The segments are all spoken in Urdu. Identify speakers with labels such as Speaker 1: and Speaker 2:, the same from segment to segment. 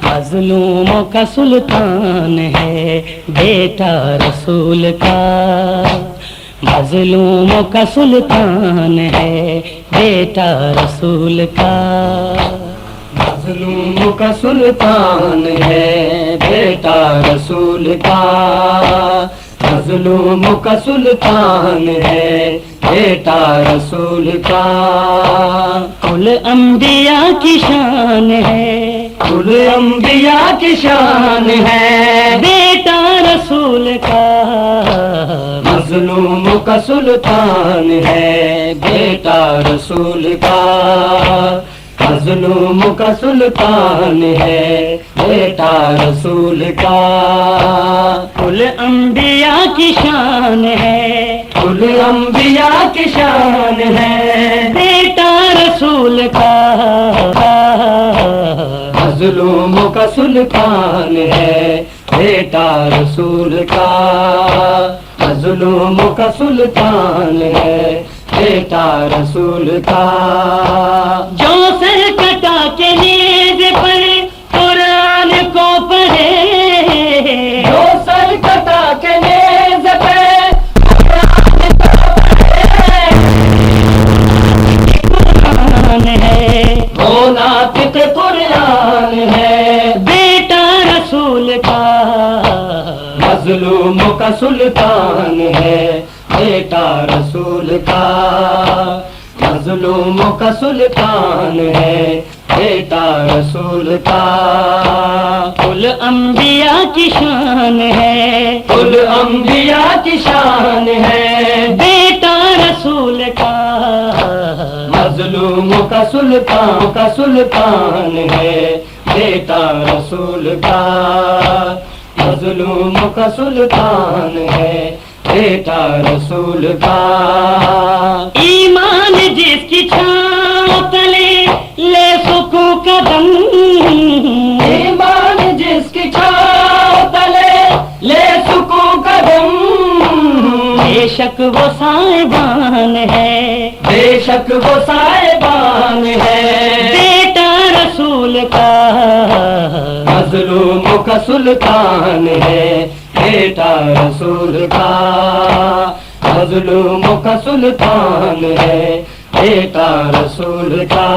Speaker 1: مظلوموں کا سلطان ہے بیٹا رسول کا، مظلوموں کا سلطان ہے بیٹا رسول کا، مظلوموں کا سلطان ہے بیٹا رسول کا، مظلوموں کا سلطان ہے بیٹا رسول کا، کل انبیاء کی شان ہے، کل انبیاء کی شان ہے بیٹا رسول کا، مظلوموں کا سلطان ہے بیٹا رسول کا، مظلوموں کا سلطان ہے بیٹا رسول کا، کل انبیاء کی شان ہے، کل انبیاء کی شان ہے بیٹا رسول کا، مظلوموں کا سلطان ہے بیٹا رسول کا، مظلوموں کا سلطان ہے بیٹا رسول کا، جو سر کٹا کے نیز پر قرآن کو پڑھے، جو سر کٹا کے نیز پر قرآن ہے، وہ ناطق قرآن ہے بیٹا رسول کا، مظلوموں کا سلطان ہے بیٹا رسول کا، مظلوموں کا سلطان ہے بیٹا رسول کا، کل انبیاء کی شان ہے، کل انبیاء کی شان ہے بیٹا رسول کا، مظلوموں کا سلطان ہے بیٹا رسول کا، مظلوموں کا سلطان ہے بیٹا رسول کا، ایمان جس کی چھاؤں تلے لے سکوں قدم، ایمان جس کی چھاؤں تلے لے سکوں قدم، بے شک وہ سائبان ہے، بے شک وہ سائبان ہے بیٹا رسول کا، مظلوموں کا سلطان ہے بیٹا رسول کا، مظلوموں کا سلطان ہے بیٹا رسول کا،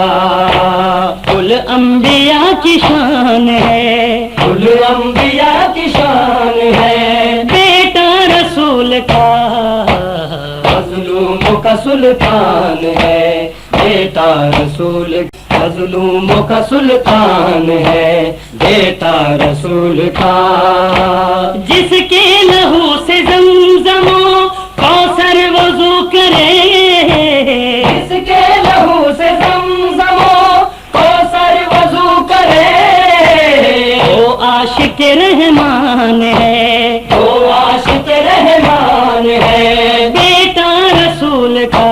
Speaker 1: کل انبیاء کی شان ہے، کل انبیاء کی شان ہے بیٹا رسول کا، مظلوموں کا سلطان ہے بیٹا رسول کا، مظلوموں کا سلطان ہے بیٹا رسول کا، جس کے لہو سے زمزم کوثر وضو کرے، جس کے لہو سے زمزم کوثر وضو کرے، وہ عاشق رحمان ہے، وہ عاشق رحمان ہے بیٹا رسول کا،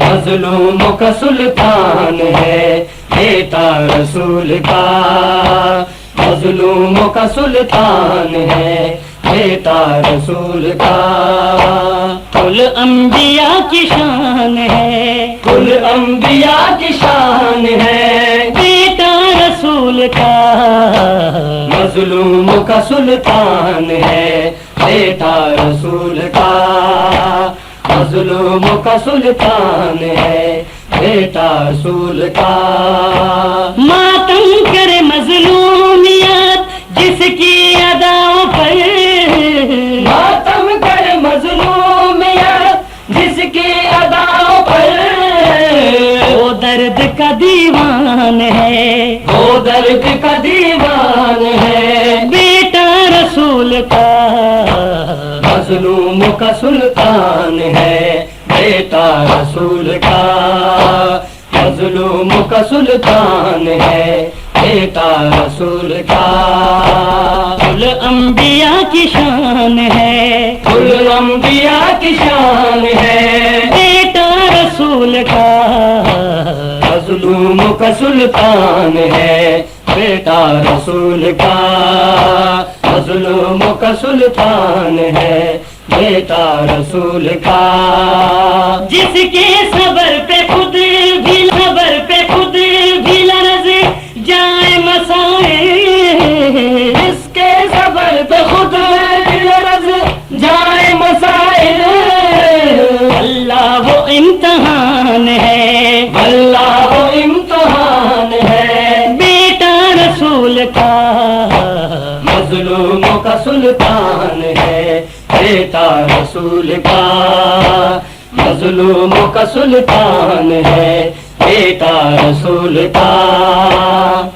Speaker 1: مظلوموں کا سلطان ہے بیٹا رسول کا، مظلوموں کا سلطان ہے بیٹا رسول کا، کل انبیاء کی شان ہے، کل انبیاء کی شان ہے بیٹا رسول کا، مظلوموں کا سلطان ہے بیٹا رسول کا، مظلوموں کا سلطان ہے بیٹا رسول کا، ماتم کرے مظلومیت جس کی اداؤں پر، ماتم کرے مظلومیت جس کی اداؤں پر، وہ درد کا دیوان ہے، وہ درد کا دیوان ہے بیٹا رسول کا، مظلوموں کا سلطان ہے بیٹا رسول کا، مظلوموں کا سلطان ہے بیٹا رسول کا، کل انبیاء کی شان ہے، کل انبیاء کی شان ہے بیٹا رسول کا، مظلوموں کا سلطان ہے بیٹا رسول کا، مظلوموں کا سلطان ہے بیٹا رسول کا، جس کے صبر پہ خود بھی صبر پہ خود بھی لڑ جائے مسائل اس کے صبر پہ خود رز جائے مسائل اللہ وہ امتحان ہے اللہ وہ امتحان ہے بیٹا رسول کا مظلوموں کا سلطان ہے بیٹا رسول کا مظلوموں کا سلطان ہے بیٹا رسول کا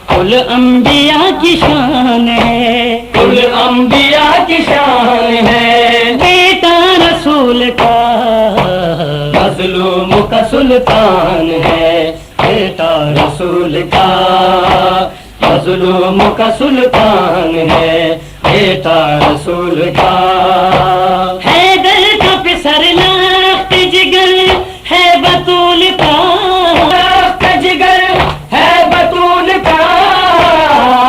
Speaker 1: کل انبیاء کی شان ہے کل انبیاء کی شان ہے بیٹا رسول کا مظلوموں کا سلطان ہے بیٹا رسول کا مظلوموں کا سلطان ہے بیٹا رسول کا حیدر کا پسر لخت جگر ہے بطول کا لخت جگر ہے بطول کا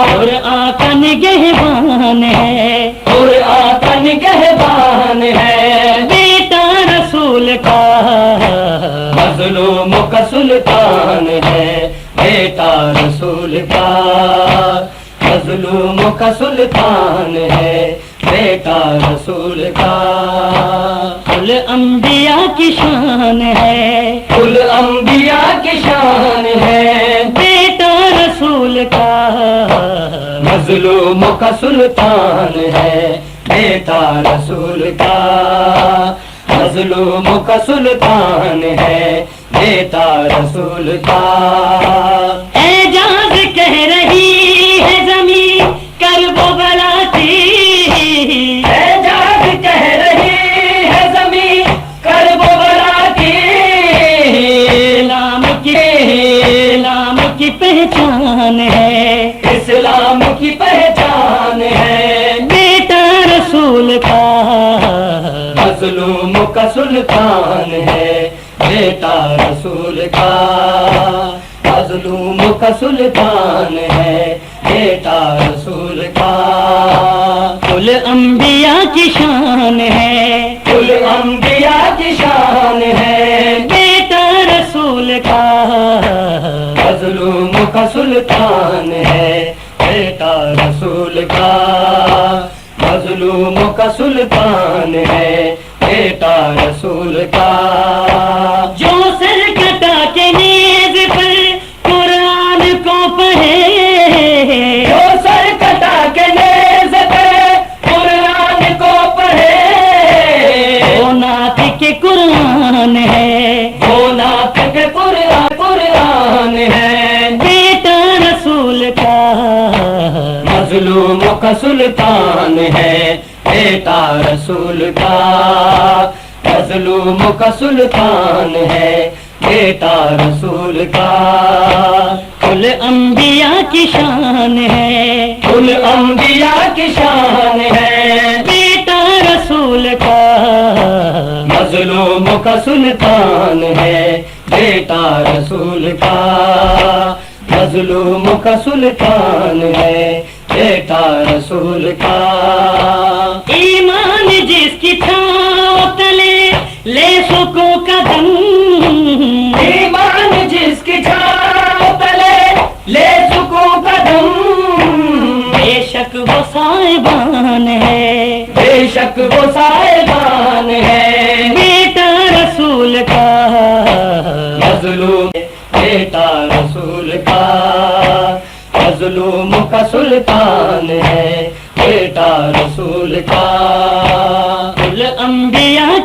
Speaker 1: اور آقا نگہبان ہے اور آقا نگہبان ہے بیٹا رسول کا مظلوموں کا سلطان ہے بیٹا رسول کا مظلوموں کا سلطان ہے بیٹا رسول کا کل انبیاء کی شان ہے کل انبیاء کی شان ہے بیٹا رسول کا مظلوموں کا سلطان ہے بیٹا رسول کا مظلوموں کا سلطان ہے بیٹا رسول کا اعجاز کہہ رہی ہے زمین کرب و بلا کی اعجاز کہہ رہی ہے زمین کرب و بلا کی اسلام کی پہچان ہے اسلام کی پہچان ہے بیٹا رسول کا مظلوموں کا سلطان ہے بیٹا رسول کا مظلوموں کا سلطان ہے بیٹا رسول کا کل انبیاء کی شان ہے کل انبیاء کی شان ہے بیٹا رسول کا مظلوموں کا سلطان ہے بیٹا رسول کا مظلوموں کا سلطان ہے بیٹا رسول کا جو سر کٹا کے نیز پر قرآن کو پڑھے جو سر کٹا کے نیز پر قرآن کو پڑھے وہ ناطق قرآن ہے وہ ناطق قرآن ہے بیٹا رسول کا مظلوموں کا سلطان ہے بیٹا رسول کا مظلوموں کا سلطان ہے بیٹا رسول کا کل انبیاء کی شان ہے کل انبیاء کی شان ہے بیٹا رسول کا مظلوموں کا سلطان ہے بیٹا رسول کا مظلوموں کا سلطان ہے بیٹا رسول کا ایمان جس کی چھاؤ تلے لے سکو قدم ایمان جس کی چھاؤ تلے لے سکو قدم بے شک وہ صاحبان ہے بے شک وہ صاحبان ہے بیٹا رسول کا مظلوم بیٹا رسول کا مظلوموں کا سلطان ہے بیٹا رسول کا کل انبیاء